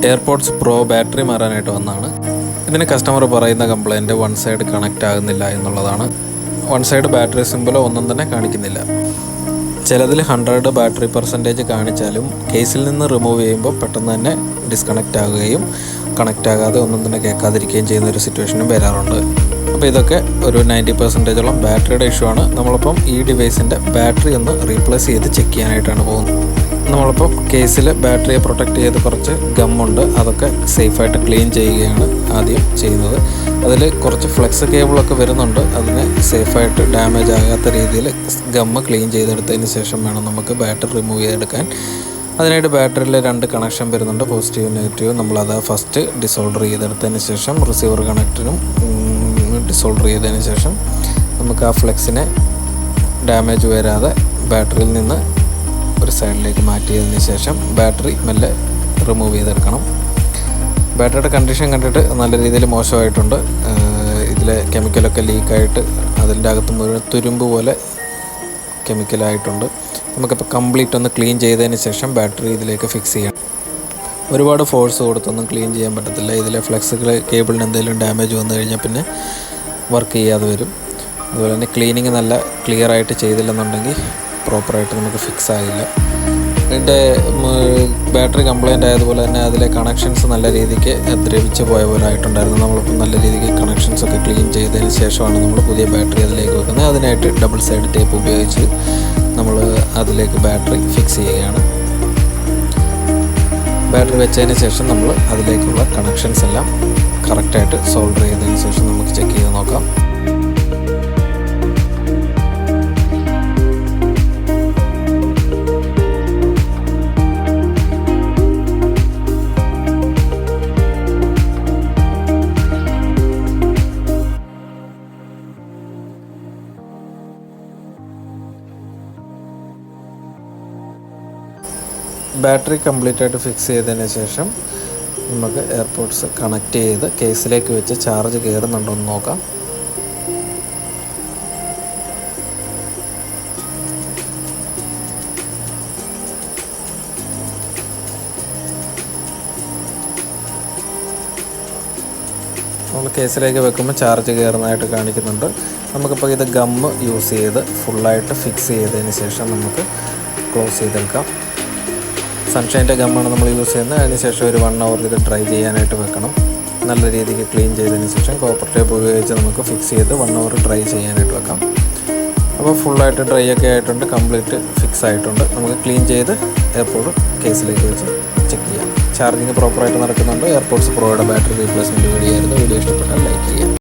Airports pro battery മാറാനായിട്ട് വന്നതാണ്. ഇതിന് കസ്റ്റമർ പറയുന്ന കംപ്ലൈൻറ്റ് വൺ സൈഡ് കണക്റ്റ് ആകുന്നില്ല എന്നുള്ളതാണ്. വൺ സൈഡ് ബാറ്ററി സിമ്പിളോ ഒന്നും തന്നെ കാണിക്കുന്നില്ല. ചിലതിൽ 100 ബാറ്ററി പെർസെൻറ്റേജ് കാണിച്ചാലും കേസിൽ നിന്ന് റിമൂവ് ചെയ്യുമ്പോൾ പെട്ടെന്ന് തന്നെ ഡിസ്കണക്റ്റ് ആകുകയും കണക്റ്റ് ആകാതെ ഒന്നും തന്നെ കേൾക്കാതിരിക്കുകയും ചെയ്യുന്ന ഒരു സിറ്റുവേഷനും വരാറുണ്ട്. അപ്പോൾ ഇതൊക്കെ ഒരു 90% ബാറ്ററിയുടെ ഇഷ്യൂ ആണ്. നമ്മളിപ്പം ഈ ഡിവൈസിൻ്റെ ബാറ്ററി ഒന്ന് റീപ്ലേസ് ചെയ്ത് ചെക്ക് ചെയ്യാനായിട്ടാണ് പോകുന്നത്. നമ്മളിപ്പോൾ കേസിൽ ബാറ്ററിയെ പ്രൊട്ടക്റ്റ് ചെയ്ത് കുറച്ച് ഗമ്മുണ്ട്, അതൊക്കെ സേഫായിട്ട് ക്ലീൻ ചെയ്യുകയാണ് ആദ്യം ചെയ്യുന്നത്. അതിൽ കുറച്ച് ഫ്ലെക്സ് കേബിളൊക്കെ വരുന്നുണ്ട്. അതിനെ സേഫായിട്ട് ഡാമേജ് ആകാത്ത രീതിയിൽ ഗമ്മ് ക്ലീൻ ചെയ്തെടുത്തതിന് ശേഷം വേണം നമുക്ക് ബാറ്ററി റിമൂവ് ചെയ്തെടുക്കാൻ. അതിനായിട്ട് ബാറ്ററിയിൽ 2 കണക്ഷൻ വരുന്നുണ്ട്, പോസിറ്റീവ് നെഗറ്റീവ്. നമ്മളത് ഫസ്റ്റ് ഡിസോൾഡർ ചെയ്തെടുത്തതിന് ശേഷം റിസീവർ കണക്റ്റിനും ഡിസോൾഡർ ചെയ്തതിന് ശേഷം നമുക്ക് ആ ഫ്ലെക്സിനെ ഡാമേജ് വരാതെ ബാറ്ററിയിൽ നിന്ന് ഒരു സൈഡിലേക്ക് മാറ്റിയതിന് ശേഷം ബാറ്ററി മെല്ലെ റിമൂവ് ചെയ്തെടുക്കണം. ബാറ്ററിയുടെ കണ്ടീഷൻ കണ്ടിട്ട് നല്ല രീതിയിൽ മോശമായിട്ടുണ്ട്. ഇതിലെ കെമിക്കലൊക്കെ ലീക്കായിട്ട് അതിൻ്റെ അകത്ത് മുഴുവൻ തുരുമ്പ് പോലെ കെമിക്കലായിട്ടുണ്ട്. നമുക്കിപ്പോൾ കംപ്ലീറ്റ് ഒന്ന് ക്ലീൻ ചെയ്തതിന് ശേഷം ബാറ്ററി ഇതിലേക്ക് ഫിക്സ് ചെയ്യണം. ഒരുപാട് ഫോഴ്സ് കൊടുത്തൊന്നും ക്ലീൻ ചെയ്യാൻ പറ്റത്തില്ല. ഇതിലെ ഫ്ലെക്സുകൾ കേബിളിന് എന്തെങ്കിലും ഡാമേജ് വന്നു കഴിഞ്ഞാൽ പിന്നെ വർക്ക് ചെയ്യാതെ വരും. അതുപോലെ തന്നെ ക്ലീനിങ് നല്ല ക്ലിയർ ആയിട്ട് ചെയ്തില്ലെന്നുണ്ടെങ്കിൽ പ്രോപ്പറായിട്ട് നമുക്ക് ഫിക്സ് ആകില്ല. ഇതിൻ്റെ ബാറ്ററി കംപ്ലൈൻ്റ് ആയതുപോലെ തന്നെ അതിലെ കണക്ഷൻസ് നല്ല രീതിക്ക് ദ്രവിച്ച് പോയ പോലെ ആയിട്ടുണ്ടായിരുന്നു. നമ്മളിപ്പോൾ നല്ല രീതിക്ക് കണക്ഷൻസൊക്കെ ക്ലീൻ ചെയ്തതിന് ശേഷമാണ് നമ്മൾ പുതിയ ബാറ്ററി അതിലേക്ക് വെക്കുന്നത്. അതിനായിട്ട് ഡബിൾ സൈഡ് ടേപ്പ് ഉപയോഗിച്ച് നമ്മൾ അതിലേക്ക് ബാറ്ററി ഫിക്സ് ചെയ്യുകയാണ്. ബാറ്ററി വെച്ചതിന് ശേഷം നമ്മൾ അതിലേക്കുള്ള കണക്ഷൻസ് എല്ലാം കറക്റ്റായിട്ട് സോൾഡർ ചെയ്തതിന് ശേഷം നമുക്ക് ചെക്ക് ചെയ്ത് നോക്കാം. ബാറ്ററി കംപ്ലീറ്റ് ആയിട്ട് ഫിക്സ് ചെയ്തതിന് ശേഷം നമുക്ക് എയർപോർട്സ് കണക്ട് ചെയ്ത് കേസിലേക്ക് വെച്ച് ചാർജ് കയറുന്നുണ്ടോ എന്ന് നോക്കാം. നമ്മൾ കേസിലേക്ക് വെക്കുമ്പോൾ ചാർജ് കയറുന്നതായിട്ട് കാണിക്കുന്നുണ്ട്. നമുക്കിപ്പോൾ ഇത് ഗമ്മ് യൂസ് ചെയ്ത് ഫുള്ളായിട്ട് ഫിക്സ് ചെയ്തതിന് ശേഷം നമുക്ക് ക്ലോസ് ചെയ്തെടുക്കാം. സൺഷൈൻ്റെ ഗമ്മാണ് നമ്മൾ യൂസ് ചെയ്യുന്നത്. അതിനുശേഷം ഒരു 1 hour ഇത് ഡ്രൈ ചെയ്യാനായിട്ട് വെക്കണം. നല്ല രീതിക്ക് ക്ലീൻ ചെയ്തതിന് ശേഷം കോപ്പർ ടേപ്പ് ഉപയോഗിച്ച് നമുക്ക് ഫിക്സ് ചെയ്ത് 1 hour ഡ്രൈ ചെയ്യാനായിട്ട് വെക്കാം. അപ്പോൾ ഫുള്ളായിട്ട് ഡ്രൈ ഒക്കെ ആയിട്ടുണ്ട്, കംപ്ലീറ്റ് ഫിക്സ് ആയിട്ടുണ്ട്. നമുക്ക് ക്ലീൻ ചെയ്ത് എയർപോർട്ട് കേസിലേക്ക് വെച്ച് ചെക്ക് ചെയ്യാം. ചാർജിങ് പ്രോപ്പറായിട്ട് നടക്കുന്നുണ്ട്. എയർപോർട്സ് പ്രോയുടെ ബാറ്ററി റീപ്ലേസ്മെൻറ്റ് വീഡിയോ ആയിരുന്നു. വീഡിയോ ഇഷ്ടപ്പെട്ടാൽ ലൈക്ക് ചെയ്യാം.